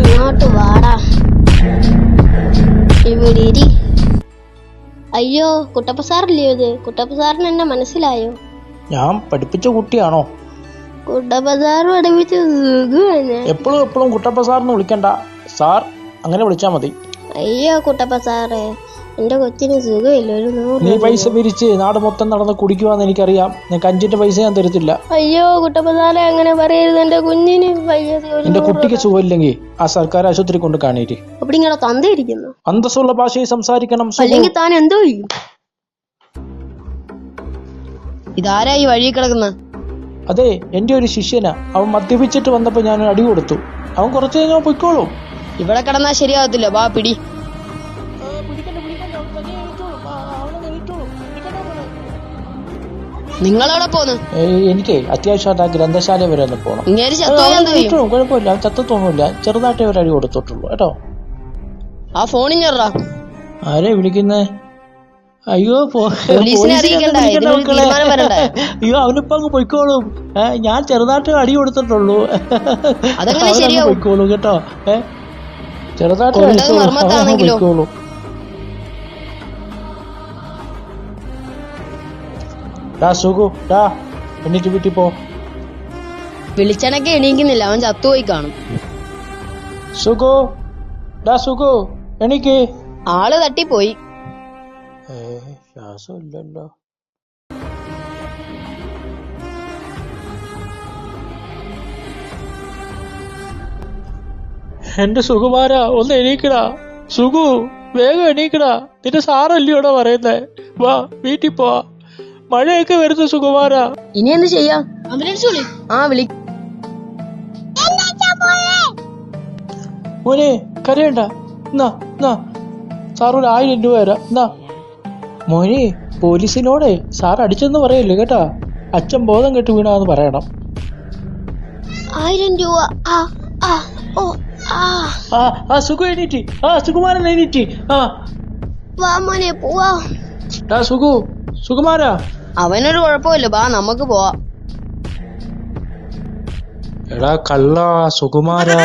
ഇങ്ങോട്ട് വാടാ. ഇവിടെ ഇരി. അയ്യോ, കുട്ടപ്പ സാറല്ലേ ഇത്? കുട്ടപ്പ സാറിന് എന്നെ മനസ്സിലായോ? ഞാൻ പഠിപ്പിച്ച കുട്ടിയാണോ? കുട്ടപ്പ സാർ പഠിപ്പിച്ച സുഖമാണ്. എപ്പോഴും കുട്ടപ്പ സാറിന് വിളിക്കണ്ട, സാർ അങ്ങനെ വിളിച്ചാ മതി. അയ്യോ കുട്ടപ്പ സാറേ, എന്റെ കൊച്ചിന് സുഖമില്ല. ഒരു 100 നീ പൈസ പിരിച്ച് നാട് മൊത്തം നടന്ന് കുടിക്കുവാന്ന് എനിക്കറിയാം. നിനക്ക് 5 പൈസ ഞാൻ തരത്തില്ല. അയ്യോ കുട്ടപ്പ സാറേ, അങ്ങനെ പറയരുത്. എന്റെ കുഞ്ഞിന് എന്റെ കുട്ടിക്ക് സുഖമില്ലെങ്കിൽ ആ സർക്കാർ ആശുപത്രി കൊണ്ട് കാണിയിട്ട്. അപ്പൊ ഇങ്ങനെ തന്നിരിക്കുന്നു. അന്തസ്സുള്ള ഭാഷയിൽ സംസാരിക്കണം. അല്ലെങ്കിൽ താൻ എന്തോ ചെയ്യും? ഇതാരാ ഈ വഴി കിടക്കുന്ന? അതെ, എന്റെ ഒരു ശിഷ്യനാ. അവൻ മദ്യപിച്ചിട്ട് വന്നപ്പോ ഞാൻ അടി കൊടുത്തു. അവൻ കുറച്ച് കഴിഞ്ഞാൽ പൊയ്ക്കോളും. ഇവിടെ കിടന്നാ ശരിയാകത്തില്ല. വാ പിടി. നിങ്ങളവിടെ പോന്ന്? എനിക്ക് അത്യാവശ്യമായിട്ട് ആ ഗ്രന്ഥശാല വരെ ഒന്ന് പോണം. കുഴപ്പമില്ല, ചത്തൊന്നുമില്ല. ചെറുതായിട്ടേ ഒരു അടി കൊടുത്തിട്ടുള്ളൂ കേട്ടോ. ആ ഫോണിൽ ഞെറാ. ആരെ വിളിക്കുന്നേ? അയ്യോ അയ്യോ, അവനിപ്പോ അങ്ങ് പൊയ്ക്കോളും. ഞാൻ ചെറുതായിട്ട് അടി കൊടുത്തിട്ടുള്ളൂ. പൊയ്ക്കോളൂ കേട്ടോ. ചെറുതായിട്ട് പൊയ്ക്കോളൂ. എന്നിട്ട് വീട്ടിൽ പോ. വിളിച്ചനൊക്കെ എണീക്കുന്നില്ല, അവൻ ചത്തുപോയി കാണും. സുഖു എനിക്ക് ആള് തട്ടിപ്പോയി. ശ്വാസമില്ലല്ലോ. എന്റെ സുകുമാരാ, ഒന്ന് എണീക്കടാ. സുഖു, വേഗം എണീക്കടാ. നിന്റെ സാറല്ലയോടാ പറയുന്നേ. വാ, വീട്ടിൽ പോവാ. മഴയൊക്കെ വരുന്നു സുകുമാരാ. ഇനി എന്ത് ചെയ്യാം? വിളി. മോനെ കരയണ്ട. സാർ ഒരു 1000 രൂപ തരാം. മോനെ, പോലീസിനോടെ സാർ അടിച്ചെന്ന് പറയല്ലേ കേട്ടാ. അച്ഛൻ ബോധം കെട്ട് വീണാന്ന് പറയണം. 1000 രൂപ. സുഖു എണീറ്റ്. സുകുമാരൻ എണീറ്റ്. വാ മോനെ, പോവാ. സുകുമാരാ, അവനൊരു കുഴപ്പമില്ല. വാ, നമുക്ക് പോവാം. എടാ കള്ള സുകുമാരാ.